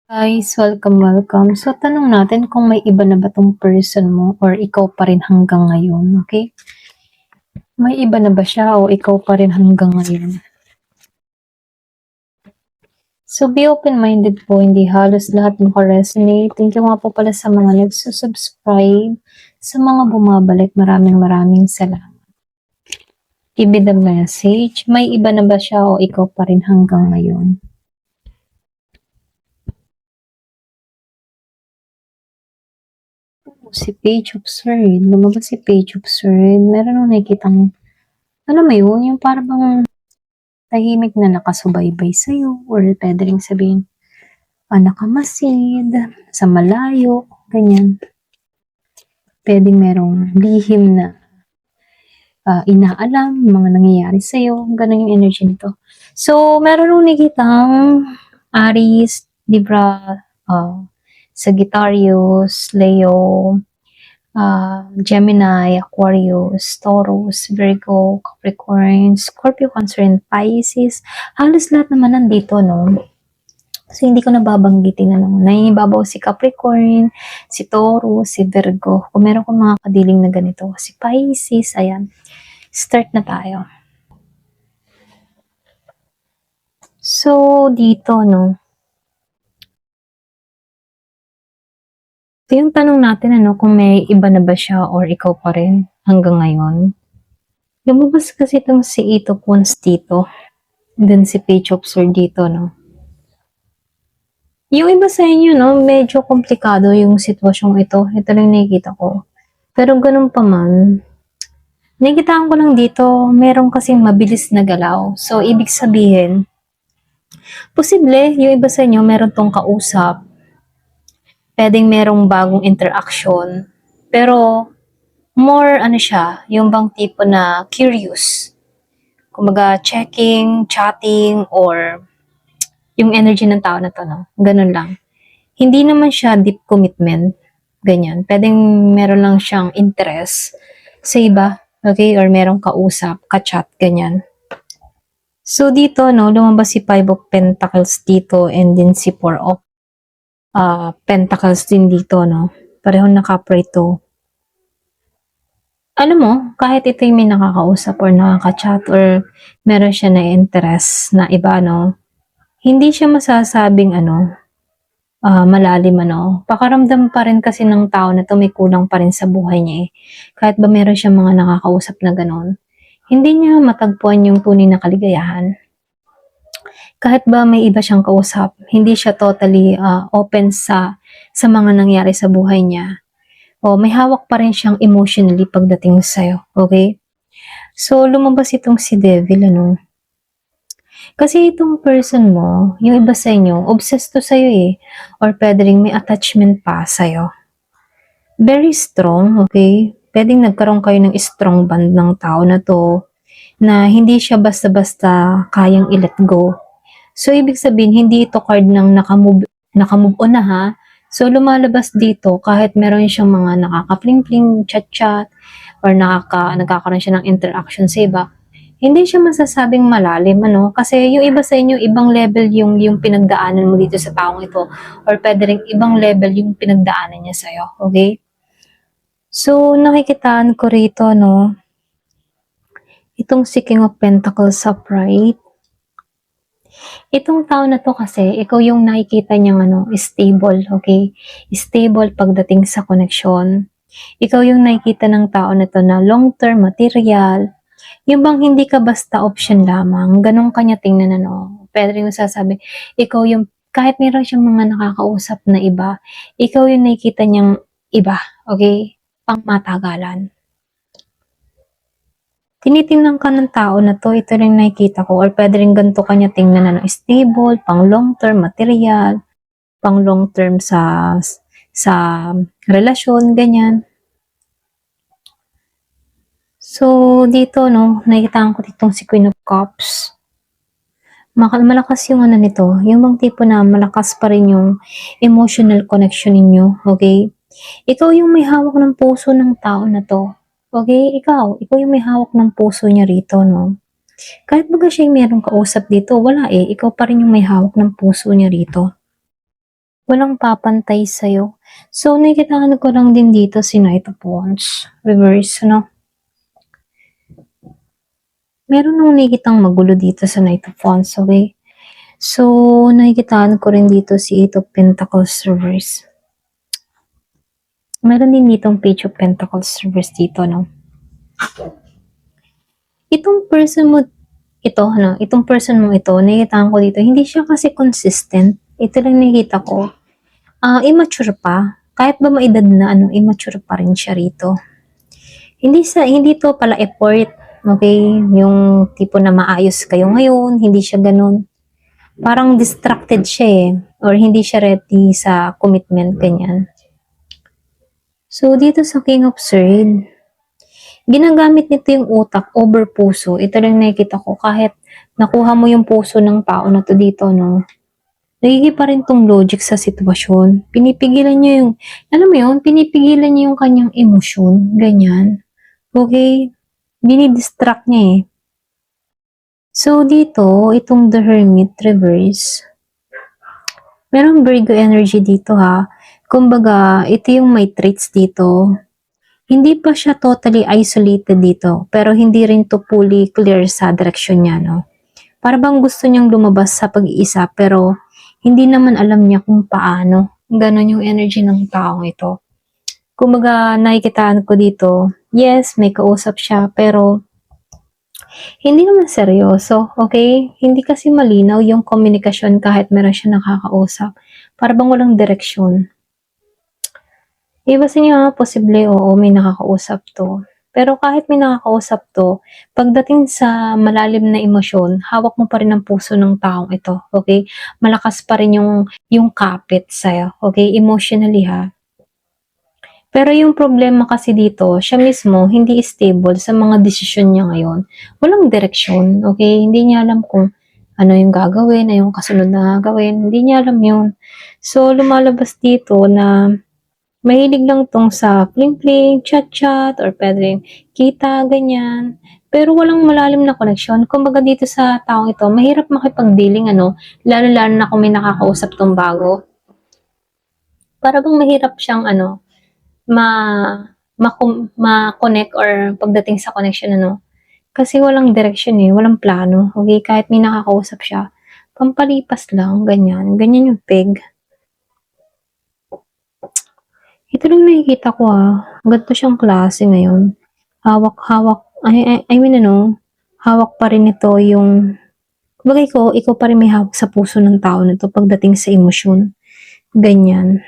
Guys, welcome. So, tanong natin kung may iba na ba tong person mo or ikaw pa rin hanggang ngayon, okay? May iba na ba siya o ikaw pa rin hanggang ngayon? So, be open-minded po, hindi halos lahat makaresonate. Thank you nga po pala sa mga nagsusubscribe, sa mga bumabalik, maraming salamat. Give me the message, may iba na ba siya o ikaw pa rin hanggang ngayon? Si Page of Swords. Lumabas si Page of Swords. Meron nung nakikitang, ano mo yun? Yung parang tahimik na nakasubaybay sa'yo. Or pwede rin sabihin, nakamasid, sa malayo, ganyan. Pwedeng merong lihim na inaalam, mga nangyayari sa'yo. Ganun yung energy nito. So, meron nung nakikitang Aries, Libra, Sagittarius, Leo, Gemini, Aquarius, Taurus, Virgo, Capricorn, Scorpio, Cancer, and Pisces. Halos lahat naman nandito, no? So, hindi ko nababanggitin, ano. Naibabaw si Capricorn, si Taurus, si Virgo. Kung meron kong mga kadiling na ganito, si Pisces, ayan. Start na tayo. So, dito, no? So, yung tanong natin, ano, kung may iba na ba siya or ikaw pa rin hanggang ngayon. Lumabas kasi itong si Eight of Wands dito. Then si Page of Swords dito, no. Yung iba sa inyo, no, medyo komplikado yung sitwasyong ito. Ito lang nakikita ko. Pero ganun pa man, nakikitaan ko lang dito, meron kasing mabilis na galaw. So, ibig sabihin, posible, yung iba sa inyo, meron tong kausap. Pwedeng merong bagong interaction. Pero, more, ano siya, yung bang tipo na curious. Kumaga, checking, chatting, or yung energy ng tao na to, no? Ganun lang. Hindi naman siya deep commitment. Ganyan. Pwedeng meron lang siyang interest sa iba. Okay? Or merong kausap, ka-chat, ganyan. So, dito, no, lumabas si Five of Pentacles dito and then si Four of Pentacles din dito, no? Parehong naka-pray to. Alam mo, kahit ito yung may nakakausap or nakaka-chat or meron siya na interest na iba, no? Hindi siya masasabing, malalim, ano. Pakaramdam pa rin kasi ng tao na to may kulang pa rin sa buhay niya, eh. Kahit ba meron siya mga nakakausap na ganon, hindi niya matagpuan yung tunay na kaligayahan. Kahit ba may iba siyang kausap, hindi siya totally open sa mga nangyari sa buhay niya. O may hawak pa rin siyang emotionally pagdating sa'yo. Okay? So, lumabas itong si Devil, ano. Kasi itong person mo, yung iba sa inyo, obsessed to sa'yo, eh. Or pwede rin may attachment pa sa'yo. Very strong, okay? Pwedeng nagkaroon kayo ng strong bond ng tao na to, na hindi siya basta-basta kayang i-let go. So, ibig sabihin, hindi ito card ng nakamove on na, ha? So, lumalabas dito, kahit meron siyang mga nakaka-pling-pling, chat-chat, or nagkakaroon siya ng interaction sa iba, hindi siya masasabing malalim, ano? Kasi yung iba sa inyo, ibang level yung pinagdaanan mo dito sa taong ito, or pwede rin ibang level yung pinagdaanan niya sa'yo, okay? So, nakikitaan ko rito, no? Itong si King of Pentacles upright. Itong tao na to kasi, ikaw yung nakikita niyang stable, okay? Stable pagdating sa connection. Ikaw yung nakikita ng tao na to na long-term material. Yung bang hindi ka basta option lamang, ganun kanya tingnan, ano. Pwede rin masasabi, ikaw yung, kahit meron siyang mga nakakausap na iba, ikaw yung nakikita niyang iba, okay? Pang matagalan. Tinitingnan ka ng tao na to, ito rin nakikita ko, or pwede rin ganito kanya tingnan, stable, pang long-term material, pang long-term sa relasyon, ganyan. So, dito, no, nakikita ko ditong si Queen of Cups. Malakas yung nito, yung bang tipo na malakas pa rin yung emotional connection ninyo, okay? Ikaw yung may hawak ng puso ng tao na to. Okay, ikaw yung may hawak ng puso niya rito, no? Kahit baga siya yung merong kausap dito, wala eh. Ikaw pa rin yung may hawak ng puso niya rito. Walang papantay sa'yo. So, nakikitaan ko lang din dito si Knight of Wands. Reverse, no? Meron nung nakikitang magulo dito sa Knight of Wands, okay? So, nakikitaan ko rin dito si Eight of Pentacles Reverse. Meron din ditong Page of Pentacles Reverse dito, no? Itong person mo, itong person mo ito, nakikitaan ko dito, hindi siya kasi consistent. Ito lang nakikita ko. Immature pa. Kahit ba maedad na, immature pa rin siya rito. Hindi to pala effort, okay? Yung tipo na maayos kayo ngayon, hindi siya ganun. Parang distracted siya eh. Or hindi siya ready sa commitment, ganyan. So, dito sa King of Swords, ginagamit nito yung utak over puso. Ito lang nakikita ko. Kahit nakuha mo yung puso ng tao na to dito, no? Nagiging pa rin tong logic sa sitwasyon. Pinipigilan niya yung, alam mo yun, pinipigilan niya yung kanyang emosyon. Ganyan. Okay? Binidistract niya eh. So, dito, itong The Hermit reverse, merong Virgo energy dito ha. Kumbaga, ito yung may traits dito. Hindi pa siya totally isolated dito, pero hindi rin to fully clear sa direksyon niya, no? Para bang gusto niyang lumabas sa pag-iisa, pero hindi naman alam niya kung paano. Ganon yung energy ng taong ito. Kumbaga, nakikitaan ko dito, yes, may kausap siya, pero hindi naman seryoso, okay? Hindi kasi malinaw yung komunikasyon kahit meron siya nakakausap. Para bang walang direksyon. Iba sa inyo, posible, oo, may nakakausap to. Pero kahit may nakakausap to, pagdating sa malalim na emosyon, hawak mo pa rin ang puso ng taong ito, okay? Malakas pa rin yung kapit sa'yo, okay? Emotionally ha. Pero yung problema kasi dito, siya mismo hindi stable sa mga desisyon niya ngayon. Walang direksyon, okay? Hindi niya alam kung ano yung gagawin, ano yung kasunod na gagawin. Hindi niya alam yun. So, lumalabas dito na mahilig lang tong sa pling-pling, chat-chat, or pwedeng kita, ganyan. Pero walang malalim na connection. Kumbaga dito sa taong ito, mahirap makipag-dealing, lalo-lalo na kung may nakakausap tong bago. Para bang mahirap siyang, ma-connect or pagdating sa connection, kasi walang direction eh, walang plano. Okay, kahit may nakakausap siya, pampalipas lang, ganyan. Ganyan yung peg. Ito lang nakikita ko ganito siyang klase ngayon. Hawak-hawak, I mean hawak pa rin ito yung, bagay ko, ikaw pa rin may hawak sa puso ng tao nito pagdating sa emosyon. Ganyan.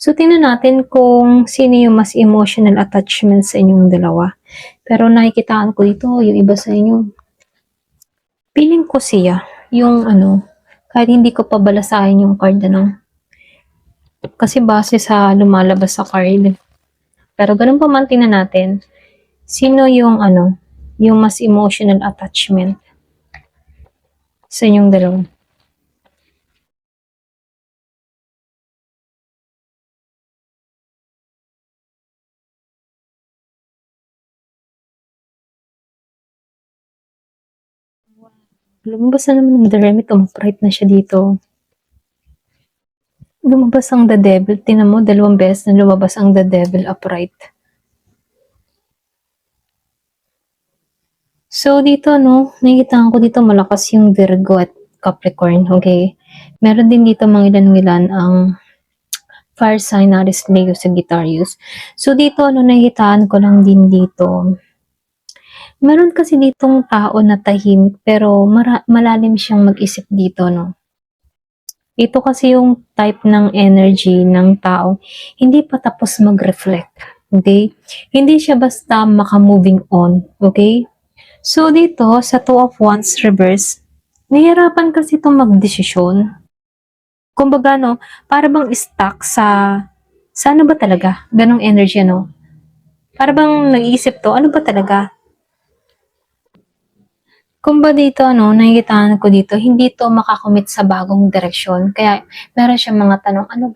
So, tingnan natin kung sino yung mas emotional attachment sa inyong dalawa. Pero nakikitaan ko dito, yung iba sa inyo, feeling ko siya, yung kahit hindi ko pa balasahin yung card, kasi base sa lumalabas sa card. Pero ganun pa man, tingnan natin, sino yung yung mas emotional attachment sa inyong dalawa. Lumabas na naman ng The Hermit, upright na siya dito. Lumabas ang The Devil. Tingnan mo, 2 beses na lumabas ang The Devil upright. So, dito, nakikita ko dito malakas yung Virgo at Capricorn, okay? Meron din dito mga ilan-ilan ang fire sign, Aries, Leo, Sagittarius. So, dito, nakikitaan ko lang din dito. Meron kasi ditong tao na tahimik, pero malalim siyang mag-isip dito, Ito kasi yung type ng energy ng tao, hindi pa tapos mag-reflect, okay? Hindi siya basta maka-moving on, okay? So, dito, sa Two of Wands reverse, nahihirapan kasi itong magdesisyon. Kumbaga, para bang stuck sa ano ba talaga? Ganong energy, Para bang nag-iisip to, ano ba talaga? Kumbaga dito, nakikitaan ko dito, hindi to makakomit sa bagong direksyon. Kaya, meron siyang mga tanong, ano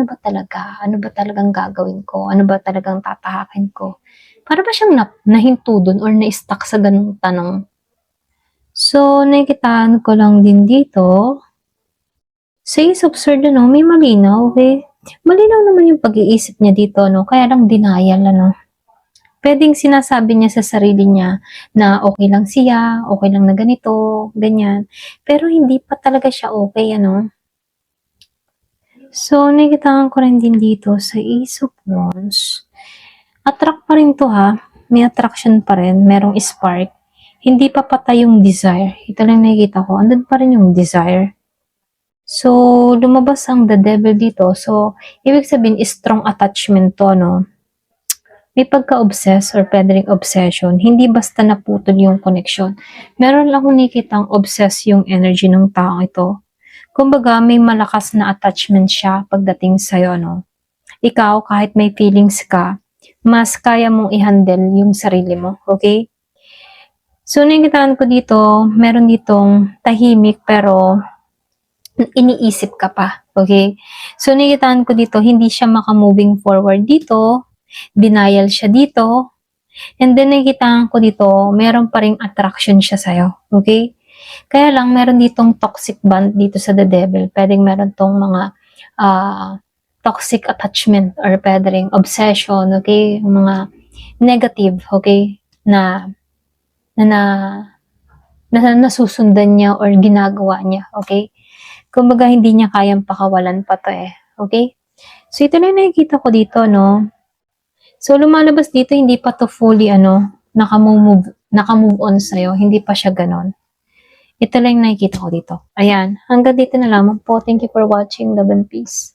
ba talaga? Ano ba talagang gagawin ko? Ano ba talagang tatahakin ko? Para ba siyang nahinto dun or na-stuck sa ganung tanong? So, nakikitaan ko lang din dito, Sa is absurd, ano, may malinaw, okay? Malinaw naman yung pag-iisip niya dito, no? Kaya lang denial, ano? Pwedeng sinasabi niya sa sarili niya na okay lang siya, okay lang na ganito, ganyan. Pero hindi pa talaga siya okay, ano? So, nakikitaan ko rin din dito sa Ace of Wands. Attract pa rin to, ha? May attraction pa rin, merong spark. Hindi pa patay yung desire. Ito lang nakikita ko. Andun pa rin yung desire. So, lumabas ang the devil dito. So, ibig sabihin, strong attachment to, no? May pagka-obsess or pwede ring obsession. Hindi basta naputol yung connection. Meron lang akong nakikitang obsess yung energy ng tao ito. Kumbaga, may malakas na attachment siya pagdating sa'yo, no? Ikaw, kahit may feelings ka, mas kaya mong i-handle yung sarili mo, okay? So, nakikitaan ko dito, meron ditong tahimik pero iniisip ka pa, okay? So, nakikitaan ko dito, hindi siya maka-moving forward dito, denial siya dito, and then nakikitaan ko dito, meron pa ring attraction siya sa'yo, okay? Kaya lang, meron ditong toxic bond dito sa the devil. Pwedeng meron tong mga toxic attachment or pwede ring obsession, okay? Mga negative, okay? Na nasusundan niya or ginagawa niya, okay? Kumbaga, hindi niya kayang pakawalan pa to eh, okay? So, ito na yung nakikita ko dito, no? So, lumalabas dito, hindi pa to fully, naka-move on sa'yo. Hindi pa siya ganon. Ito lang yung nakikita ko dito. Ayan. Hanggang dito na lamang po. Thank you for watching. Love and peace.